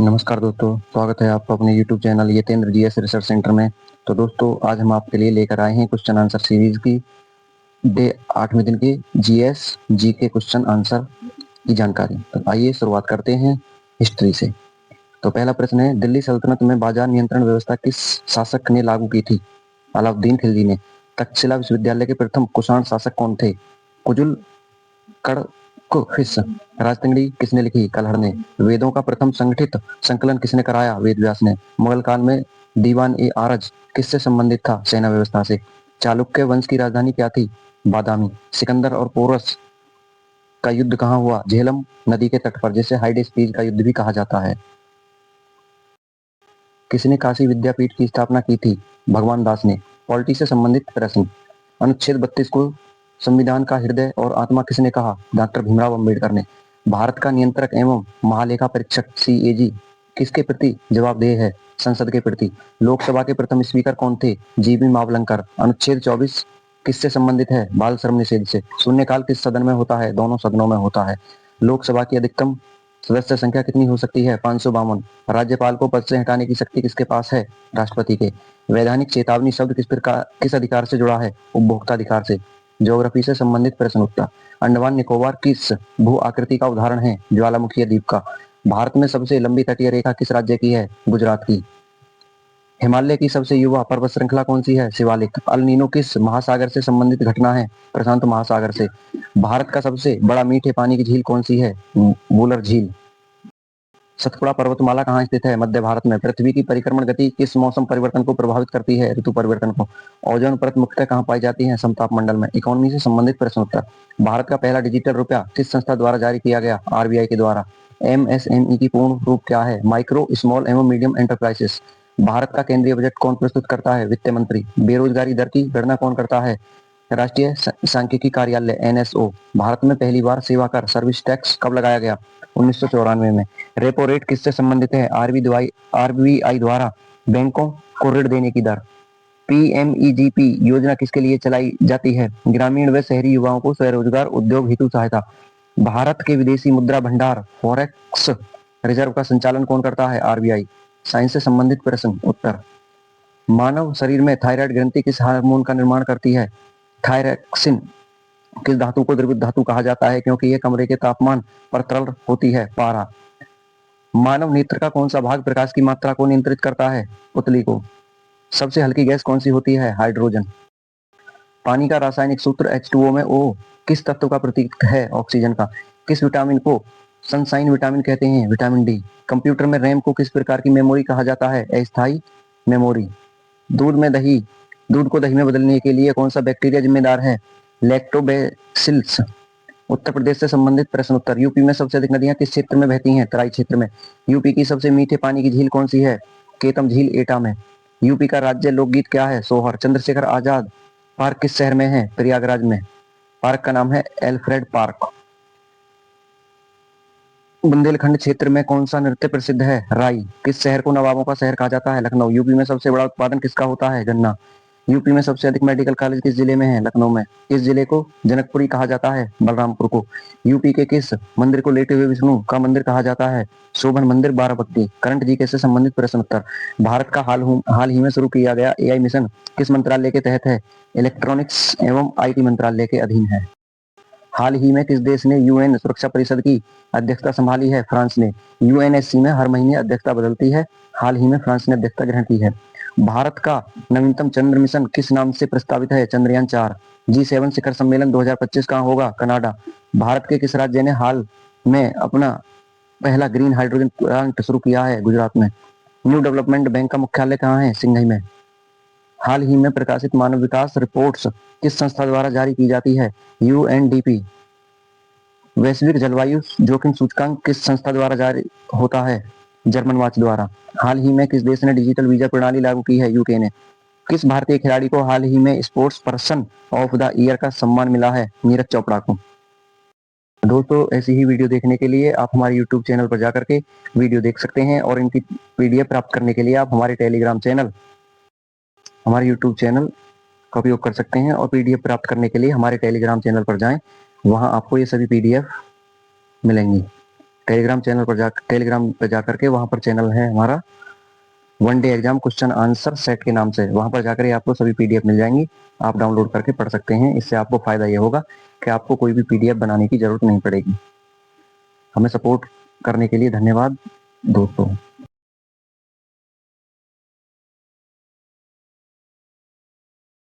नमस्कार दोस्तों, स्वागत है आपका अपने YouTube channel Yatendra GS research centre में। तो दोस्तों, आज हम आपके लिए लेकर आए हैं क्वेश्चन आंसर सीरीज की डे 8वें दिन के जीएस जी के क्वेश्चन आंसर की जानकारी। तो आइए शुरुआत करते हैं हिस्ट्री से। तो पहला प्रश्न है, दिल्ली सल्तनत में बाजार नियंत्रण व्यवस्था किस शासक ने लागू की थी? अलाउद्दीन खिलजी ने। तक्षशिला विश्वविद्यालय के प्रथम कुषाण शासक कौन थे? कुजुल कड़कुहिस। राजतंगड़ी किसने लिखी? कलहड़ ने। वेदों का प्रथम संगठित संकलन किसने कराया? वेद व्यास ने। मुगल काल में दीवान ए आरज किससे संबंधित था? सेना व्यवस्था से। चालुक्य वंश की राजधानी क्या थी? बादामी। सिकंदर और पोरस का युद्ध कहाँ हुआ? झेलम नदी के तट पर, जिसे हाइडेस्पीज का युद्ध भी कहा जाता है। किसने काशी विद्यापीठ की स्थापना की थी? भगवान दास ने। पॉलिटी से संबंधित प्रश्न। अनुच्छेद 32 को संविधान का हृदय और आत्मा किसने कहा? डॉक्टर भीमराव अंबेडकर ने। भारत का नियंत्रक एवं महालेखा परीक्षक सीएजी किसके प्रति जवाबदेह है? संसद के प्रति। लोकसभा के प्रथम स्पीकर कौन थे? जीबी मावलंकर। अनुच्छेद 24 किससे संबंधित है? बाल श्रम निषेध से। शून्यकाल किस सदन में होता है? दोनों सदनों में होता है। लोकसभा की अधिकतम सदस्य संख्या कितनी हो सकती है? 552। राज्यपाल को पद से हटाने की शक्ति किसके पास है? राष्ट्रपति के। वैधानिक चेतावनी शब्द किस अधिकार से जुड़ा है? उपभोक्ता अधिकार से। ज्योग्राफी से संबंधित प्रश्न उत्तर। अंडमान निकोबार किस भू आकृति का उदाहरण है? ज्वालामुखी द्वीप का। भारत में सबसे लंबी तटीय रेखा किस राज्य की है? गुजरात की। हिमालय की सबसे युवा पर्वत श्रृंखला कौन सी है? शिवालिक। अल नीनो किस महासागर से संबंधित घटना है? प्रशांत महासागर से। भारत का सबसे बड़ा मीठे पानी की झील कौन सी है? वुलर झील। सतपुड़ा पर्वतमाला कहाँ स्थित है? मध्य भारत में। पृथ्वी की परिक्रमण गति किस मौसम परिवर्तन को प्रभावित करती है? ऋतु परिवर्तन को। ओजोन परत मुख्यतः कहाँ पाई जाती है? समताप मंडल में। इकोनॉमी से संबंधित प्रश्न उत्तर। भारत का पहला डिजिटल रुपया किस संस्था द्वारा जारी किया गया? आरबीआई के द्वारा। एमएसएमई की पूर्ण रूप क्या है? माइक्रो, स्मॉल एवं मीडियम एंटरप्राइजेस। भारत का केंद्रीय बजट कौन प्रस्तुत करता है? वित्त मंत्री। बेरोजगारी दर की गणना कौन करता है? राष्ट्रीय सांख्यिकी कार्यालय एनएसओ। भारत में पहली बार सेवा कर सर्विस टैक्स कब लगाया गया? 1994 में। रेपो रेट किससे संबंधित है? आरबीआई द्वारा बैंकों को ऋण देने की दर। पीएमईजीपी योजना किसके लिए चलाई जाती है? ग्रामीण व शहरी युवाओं को स्वरोजगार उद्योग हेतु सहायता। भारत के विदेशी मुद्रा भंडार फॉरेक्स रिजर्व का संचालन कौन करता है? आरबीआई। साइंस से संबंधित प्रश्न उत्तर। मानव शरीर में थायराइड ग्रंथि किस हार्मोन का निर्माण करती है? थायरॉक्सिन। किस धातु को द्रवित धातु कहा जाता है क्योंकि यह कमरे के तापमान पर तरल होती है? पारा। मानव नेत्र का कौन सा भाग प्रकाश की मात्रा को नियंत्रित करता है? पुतली को। सबसे हल्की गैस कौन सी होती है? हाइड्रोजन। पानी का रासायनिक सूत्र H2O में O किस तत्व का प्रतीक है? ऑक्सीजन का। किस विटामिन को सनशाइन विटामिन कहते हैं? Vitamin D. कंप्यूटर में रैम को किस प्रकार की मेमोरी कहा जाता है? अस्थायी मेमोरी। दूध को दही में बदलने के लिए कौन सा बैक्टीरिया जिम्मेदार है? लैक्टोबैसिलस। उत्तर प्रदेश से संबंधित प्रश्न उत्तर। यूपी में सबसे अधिक नदियां किस क्षेत्र में बहती हैं? तराई क्षेत्र में। यूपी की सबसे मीठे पानी की झील कौन सी है? केतम झील एटा में। यूपी का राज्य लोकगीत क्या है? सोहर। चंद्रशेखर आजाद पार्क किस शहर में है? प्रयागराज में। पार्क का नाम है एल्फ्रेड पार्क। बुंदेलखंड क्षेत्र में कौन सा नृत्य प्रसिद्ध है? राई। किस शहर को नवाबों का शहर कहा जाता है? लखनऊ। यूपी में सबसे बड़ा उत्पादन किसका होता है? गन्ना। यूपी में सबसे अधिक मेडिकल कॉलेज किस जिले में है? लखनऊ में। इस जिले को जनकपुरी कहा जाता है? बलरामपुर को। यूपी के किस मंदिर को लेटे हुए विष्णु का मंदिर कहा जाता है? शोभन मंदिर बाराबंकी। करंट जीके से संबंधित प्रश्न उत्तर। भारत का हाल ही में शुरू किया गया एआई मिशन किस मंत्रालय के तहत है? इलेक्ट्रॉनिक्स एवं आईटी मंत्रालय के अधीन है। हाल ही में किस देश ने यूएन सुरक्षा परिषद की अध्यक्षता संभाली है? फ्रांस ने। यूएनएससी में हर महीने अध्यक्षता बदलती है। हाल ही में फ्रांस ने अध्यक्षता ग्रहण की है। भारत का नवीनतम चंद्र मिशन किस नाम से प्रस्तावित है? चंद्रयान 4। G7 शिखर सम्मेलन 2025 कहाँ होगा? कनाडा। भारत के किस राज्य ने हाल में अपना पहला ग्रीन हाइड्रोजन प्लांट शुरू किया है? गुजरात में। न्यू डेवलपमेंट बैंक का मुख्यालय कहाँ है? सिंघई में। हाल ही में प्रकाशित मानव विकास रिपोर्ट्स किस संस्था द्वारा जारी की जाती है? यूएनडीपी। वैश्विक जलवायु जोखिम सूचकांक किस संस्था द्वारा जारी होता है? जर्मन वॉच द्वारा। हाल ही में किस देश ने डिजिटल वीजा प्रणाली लागू की है? यूके ने। किस भारतीय खिलाड़ी को हाल ही में sports person of the year का सम्मान मिला है? नीरज चोपड़ा को। दोस्तों, ऐसी ही वीडियो देखने के लिए आप हमारे YouTube चैनल पर जाकर के वीडियो देख सकते हैं और इनकी PDF प्राप्त करने के लिए आप हमारे YouTube चैनल का उपयोग कर सकते हैं और PDF प्राप्त करने के लिए हमारे टेलीग्राम चैनल पर जाएं। वहां आपको ये सभी PDF मिलेंगी। टेलीग्राम पर जाकर के वहां पर चैनल है हमारा one day exam question answer set के नाम से, वहां पर जाकर आपको सभी पीडीएफ मिल जाएंगी, आप डाउनलोड करके पढ़ सकते हैं। इससे आपको फायदा ये होगा कि आपको कोई भी पीडीएफ बनाने की जरूरत नहीं पड़ेगी। हमें सपोर्ट करने के लिए धन्यवाद दोस्तों।